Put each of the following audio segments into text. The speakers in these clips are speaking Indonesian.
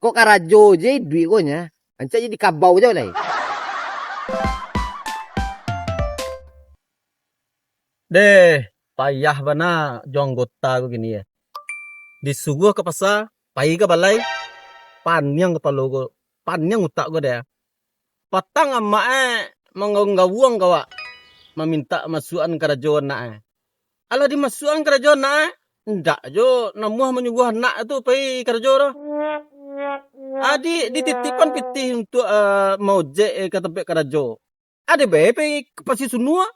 Kok karajo je duit ko nya. Anca jadi kabau je lah. Deh, payah bana jonggota ko gini ya. Disuguh ke pasar, pai ke balai, panyang kepala ko, panyang utak ko deh. Patang ama menggawang kawa, meminta masukan kerajaan nak. Ala di masukan kerajaan nak, ndak jo namuah menyuguh nak tu pai kerajaan. Adi dititipan pitih untuk mau je ke tempat kerajaan. Ada pai pasti sunua.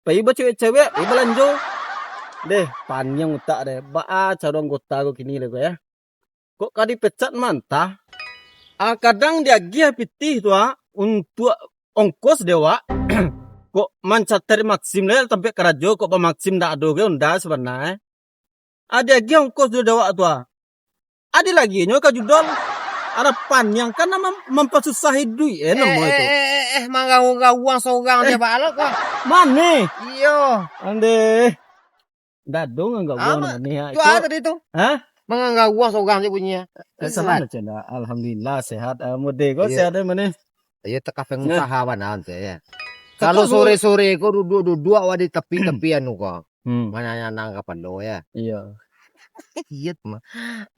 Pai ba cewek-cewek, pai belanjo. Deh, panjang utak deh. Ba cara anggota ko kini lego ya. Kok kadi pecat mantah? Kadang dia gia pitih tu untuk ongkos dewa. Kok mancateri maksim le sampai kerajo kok pemaksim dak ado ge unda sebenarnya. Ada gia ongkos dewa tu. Ada lagi nyo ka judol. Ada panjang karena mempersusah hidup namo itu. Mangga-uang seorang je balok kok. Mane? Iyo. Ande. Dadong enggak gua mana ya. Itu tadi tu. Hah? Mangga uang seorang je punya. Sehat cenda. Alhamdulillah sehat. Mode kok sehat mana? Ya teka pengusaha banan ya. Kalau sore-sore ko duduk awak di tepi-tepian ko. Mana nang kapan lo ya. Iya. Iya mah.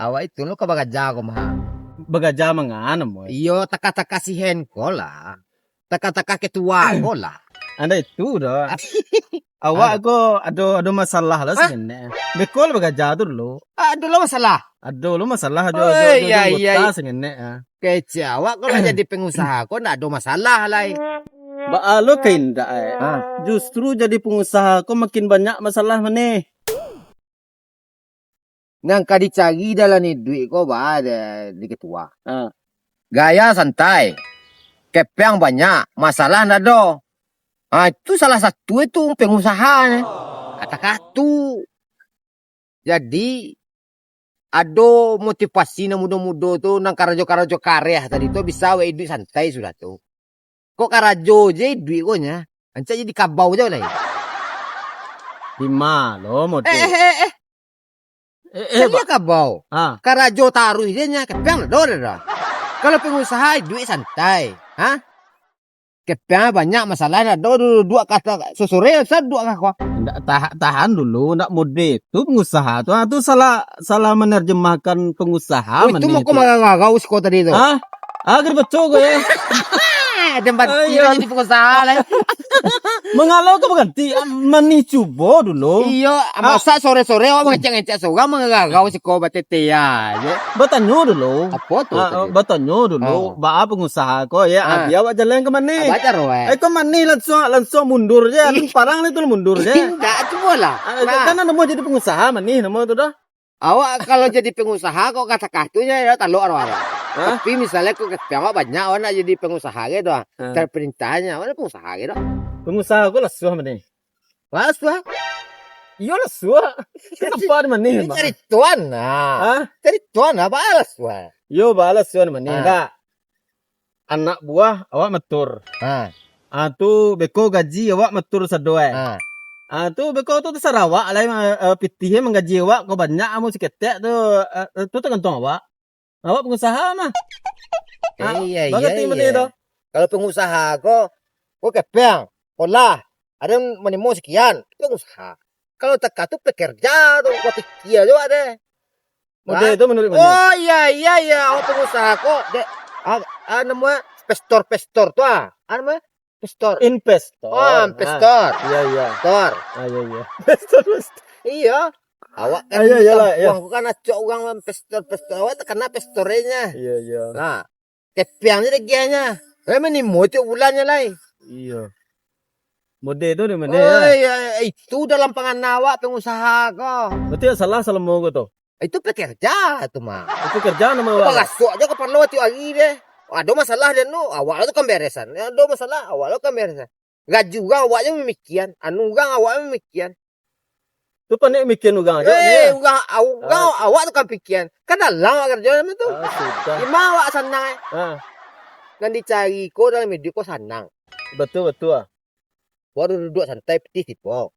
Awak itu lo ka bagaja ko mah. Bagaja mangana mo. Iyo teka-teka si hen ko lah. Teka-teka ketua ko lah. Anda itu dah. Awak ko ada masalah lah sebenarnya. Bekol bagaja tu lo. Ada lo masalah. Ada lo masalah ada iya. sebenarnya. Kece awak kalau jadi pengusaha ko ndak ada masalah lah. Lo keindak Justru jadi pengusaha ko makin banyak masalah mana. Nang ka dicari dalam ni duit ko ba ada di ketua. Gaya santai. Kepeng banyak, masalah ndak ada. Itu salah satu itu pengusaha. Kata-kata. Jadi ada motivasi na muda-muda tu nang karajo-karajo karya tadi tu bisa we duit santai sudah tu. Kok karajo je duit ko nya. Anca jadi kabau je lah. Di malo mo Dia kabau. Karajo taruh dia nya kepeng dah. Kalau pengusaha duit santai. Kepeng banyak masalah ada dua kata sore dua kata. Tahan dulu, ndak mode itu pengusaha tu salah menerjemahkan pengusaha. Itu mau kau mengagau sekolah tadi itu. Agar betul ya. Tempat kira jadi pengusaha lah. Mengalau ke berganti mani coba dulu. Iya, masa sore-sore awak ngecek-ngecek seorang mengagau sekolah tete ya. Bertanya dulu. Apa tu? Bertanya dulu. Ba pengusaha ko ya. Dia awak jalan ke mana? Baca roe. Kau mana langsung mundur je. Parang itu mundur je. Tidak cuma lah. Karena nemu jadi pengusaha mana nemu itu dah. Awak kalau jadi pengusaha kok kata kartunya ya taluk orang. Tapi misalnya kok awak banyak awak nak jadi pengusaha gitu. Terperintahnya awak pengusaha gitu. Pengusaha kok lesuh mana? Lesuh? Iya lesuh. Kenapa di mana? Cari tuan lah. Cari tuan apa lesuh? Yo balas tuan mana? Enggak. Anak buah awak metur. Tu beko gaji awak metur sadoe. Tu beko tu Sarawak lah pitih menggaji awak kau banyak amu siketek tu tergantung awak. Awak pengusaha mah. Iya. Itu? Kalau pengusaha kok kepeng, pola, ada menemu sekian, pengusaha. Kalau teka tu pekerja tu kau pikir tu ada. Mode itu menurut mana? Oh iya, awak pengusaha kok nama pestor tu nama Investor. Investor. Iya. Investor. Iya. Investor. Iya. Awak kan uang kan acok uang investor awak kena pestorenya. Iya. Nah, kepiangnya degianya. Ini moco bulannya lah. Iya. Mode itu di mana? Oh iya, itu dalam pangan awak pengusaha kok. Berarti salah mau gitu. Itu pekerja itu mah. Itu kerja nama awak. Masuk aja ke perlu waktu lagi deh. Ada masalah dan awak itu kan beresan. Ada masalah awak kan beresan. Gak juga awaknya memikian. Anu gang awaknya memikian. Tu pandai mikian ugang aja. Awak tu kan pikiran. Kan dalam kerja itu. Sudah. Di mana awak senang? Kan dicari ko dalam hidup ko senang. Betul. Baru duduk santai putih tipu.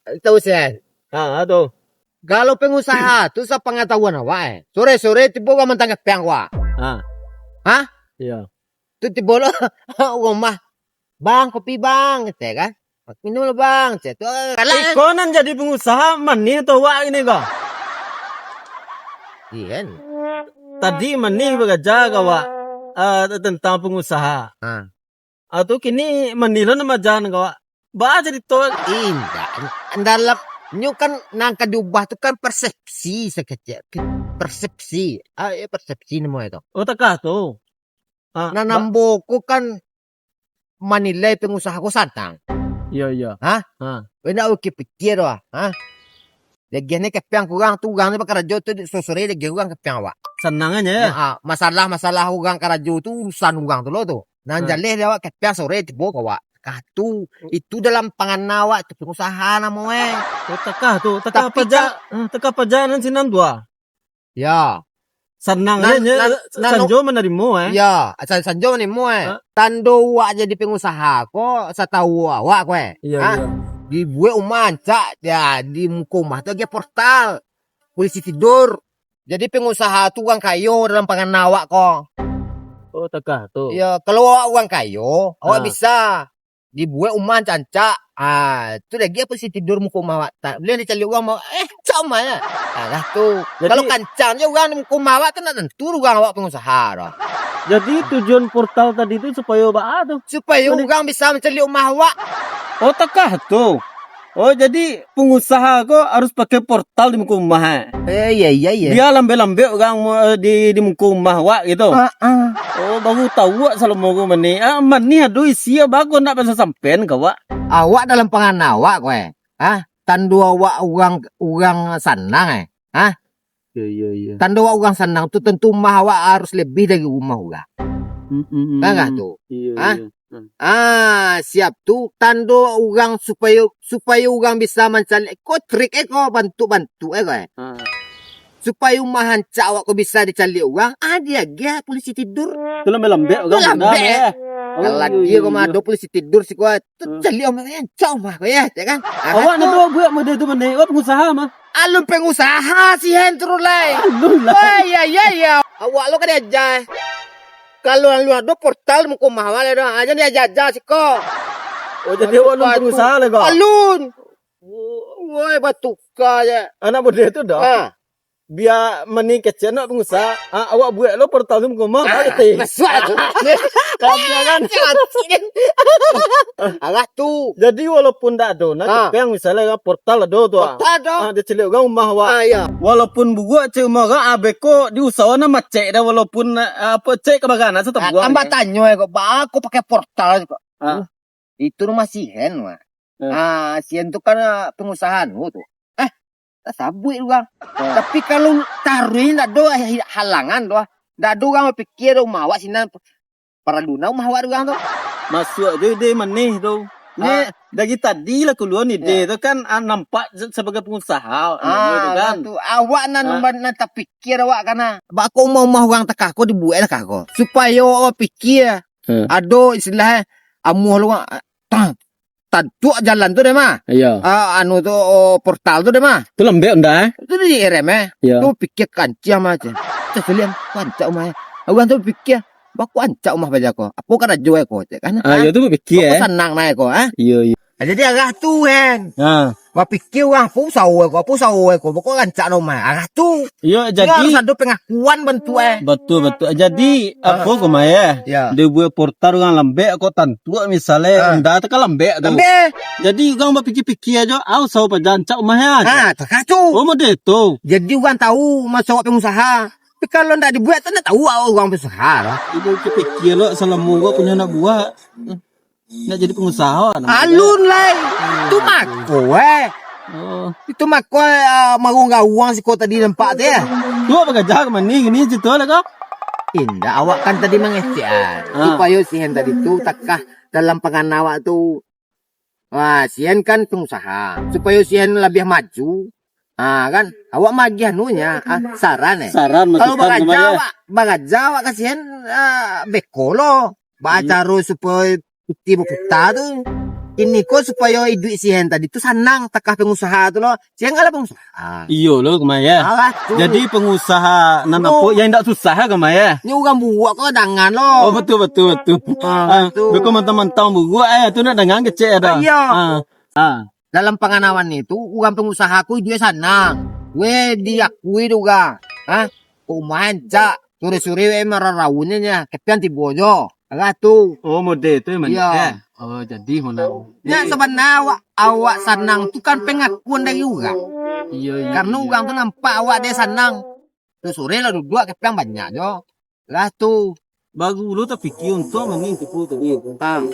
Tahu sen? Tuh. Kalau pengusaha tuh sa pengetahuan awak sore-sore tiba ka mentang kepiang wa. Hah? Iya. Tu tiba lo rumah. Bang, kopi bang, gitu kan. Minum lo bang, tu kalah. Ikonan jadi pengusaha mani atau wa ini kok. Iya. Tadi mani bekerja kawa tentang pengusaha. Atau kini mani lo nama jalan kawa. Ba jadi to Indah. Dalam nyu kan nangka diubah tu kan persepsi sekecil. Persepsi. Persepsi namo itu. oh takah tu. Nanamboku kan manilai pengusaha ko santang. Iya. Wena uki pikir wa. Lagian ni kepiang kurang tu urang ni bakarajo tu sosore lagi urang kepiang wa. Senangannya ya. Masalah urang karajo tu urusan urang tu lo tu. Nan jaleh dia wa kepiang sore tibo ko wa. Katu itu dalam pangan awak tu pengusaha namo Oh takah tu. Takah perjalanan sinan dua. Ya. Senangnya sanjo menerima Ya, sanjo ni mo Tando wa jadi pengusaha ko sa tahu awak ko Iya. Di buat umanca ya di mukomah tu dia portal. Polisi tidur. Jadi pengusaha tu uang kayo dalam pangan awak ko. Oh takah tu. Ya, kalau awak uang kayo, awak bisa dibuat uman canca. Tu lagi polisi tidur mukomah awak. Tak boleh dicari uang mau sama ya. Nah tu. Kalau kancang je uang mukomah awak tu nak tentu uang awak pengusaha dah. Jadi tujuan portal tadi itu supaya apa tuh? Supaya orang bisa mencari rumah awak. Oh takah tu. Oh jadi pengusaha kok harus pakai portal di muka rumah. Iya. Dia lambe-lambe orang di muka rumah wak gitu. Oh baru tahu wak salah mau mani. Mani aduh isi bagus nak bisa sampean ke wak. Awak dalam pangan awak kowe. Tandu awak orang senang Iya. Tandu awak orang senang tu tentu rumah awak harus lebih dari rumah orang. Kan tu? Iya. Siap tu tando orang supaya orang bisa mencari trik ko bantu kowe. Supaya rumah hancak awak ko bisa dicari orang, dia polisi tidur. Tu lambe-lambe orang benar. Kalau dia ko mado polisi tidur si kowe, tu cari orang hancak rumah kowe ya kan. Awak nak buat gue mau itu mana? Awak pengusaha mah. Alun pengusaha si Hendro lai. Alun lah. Ya. Awak lo kan aja. Kalau lu ada portal muka mahal dah. Aja dia jajah sih kok. Oh jadi awak alun pengusaha lah kok. Alun. Woi batu aja. Anak muda itu dah. Biar mani kecil nak pengusaha. Awak buat lo portal tu muka mahal tu. Masuk. Kan? Agak tu. Jadi walaupun tak ada, nak yang misalnya portal ada tu. Ada. Dia celik orang rumah awak. Ya. Walaupun buat cek rumah orang abeko diusahakan nak cek dah walaupun apa cek kebaganan tetap buat. Tambah tanya kok, aku pakai portal kok. Itu rumah si Hen mah. Si Hen tu kan pengusaha tu. Tak sabut orang. Tapi kalau taruhin tak ada halangan tu. Tak ada orang berfikir rumah awak sini para duna rumah awak orang tu. Masuk je dia manih tu. Ni dari tadi lah keluar ni dia tu kan nampak sebagai pengusaha. Kan? Awak nak tak fikir awak kana. Aku mau orang tekah ko dibuat lah ko. Supaya awak fikir. Ada istilah amuh lu Tadu jalan tu deh mah. Iya. Anu tu portal tu deh mah. Tu lembek ndak? Tu di RM Tu pikir kancah mah aja. Sekalian kancah mah. Orang tu pikir baku ancak rumah baja ko. Apa kan ajo ko kan. Ya tu pikir Aku senang naik ko Iya. Jadi arah tu kan. Ba pikir orang pusau ko. Baku ancak rumah. Arah tu. Iya jadi harus ada pengakuan bentuk Betul. Jadi apa ko mah Ya. Dia buat portal orang lembek kok tentu misalnya ndak tak lembek tu. Jadi orang berfikir-fikir aja, saw pajancak rumah Takah tu. Oh model tu. Jadi orang tahu masa awak pengusaha. Tapi kalau ndak dibuat tak tahu orang pengusaha lah. Ibu pikir lo selama gua punya nak buat. Nak jadi pengusaha. Alun lah. Itu mako Itu mako marung gawang si kau tadi nampak tu ya. Tu apa kerja ke mana gini situ lah kau? Indah awak kan tadi mengikhtiar. Supaya si Hen tadi tu takah dalam pangan awak tu. Si Hen kan pengusaha. Supaya si Hen lebih maju. Kan awak magi anunya saran Saran kalau masukan bagaja awak kasihan beko lo baca supaya putih bukuta tu ini kok supaya duit si Hen tadi tuh senang tekah pengusaha tuh lo. Jangan kalah pengusaha. Iyo lo kemaya. Alah tuh. Jadi pengusaha nanapo yang tidak susah kemaya. Ini ugang buat kok dangan lo. Oh betul. Betul. Beko mantap buat tu nak dengan kecil ada. Iya. Ah. Dalam pengalaman itu uang pengusahaku dia senang. We diakui juga. Hah? Kumain cak. Sore-sore we mararawunnya kepian ti bojo. Alah tuh. Oh mode itu emang. Iya. Oh jadi mana? Ya sebenarnya awak senang tuh kan pengakuan dari ugang. Iya. Karena ugang tuh nampak awak dia senang. Terus sore lah dua kepian banyak jo. Lah tuh. Bagus lu tapi kion tuh mengikuti tadi.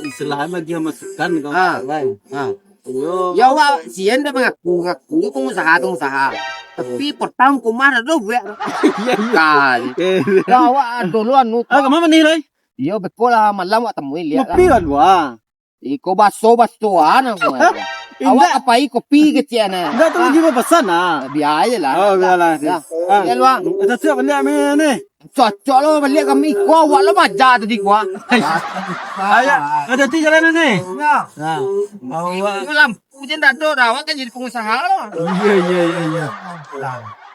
Istilahnya dia masukkan kau. Ya awak sien dia mengaku pengusaha. Tapi pertama kemana tuh gue? Iya. Ya awak duluan nu. Kemana nih lay? Iya betul lah malam awak temui lihat. Kopi kan wah. Iko baso-basoan aku. Awak apai kopi kecil na. Enggak tahu juga pesan Biasa lah. Oh biarlah. Ya luang. Kita siap balik ambil ni. Cocok lo balik kami iko awak lo maja tadi gua. Ayo, ada tiga jalan ni. Ya. Nah. Awak lampu je dah ada dah awak kan jadi pengusaha lo. Iya.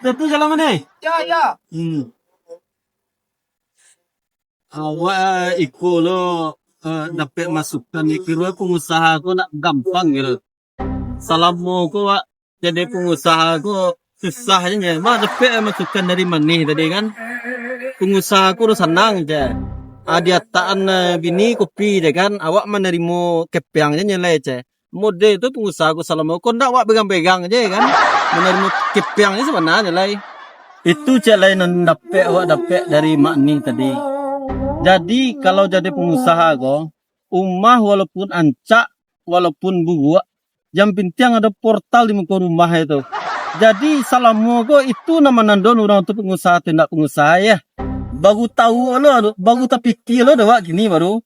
Satu jalan mana? Ya. Awak ikut lo dapat masukan ni kira pengusaha ko nak gampang gitu. Salamu ko wak jadi pengusaha ko susah je. Mak dapat masukan dari mana tadi kan? Pengusaha ko senang je. Dia taan bini kopi je kan. Awak menerima kepiang je nyelai je. Mode itu pengusaha ko salamu ko ndak awak pegang-pegang je kan. Menerima kepiang je sebenarnya lai. Itu je lain yang dapat dari mak ni tadi. Jadi kalau jadi pengusaha ko, rumah walaupun ancak, walaupun buat, yang penting ada portal di muka rumah itu. Jadi salamu ko itu nama nandon orang tu pengusaha tindak pengusaha ya. Baru tahu lo, baru tak fikir lo dah gini baru.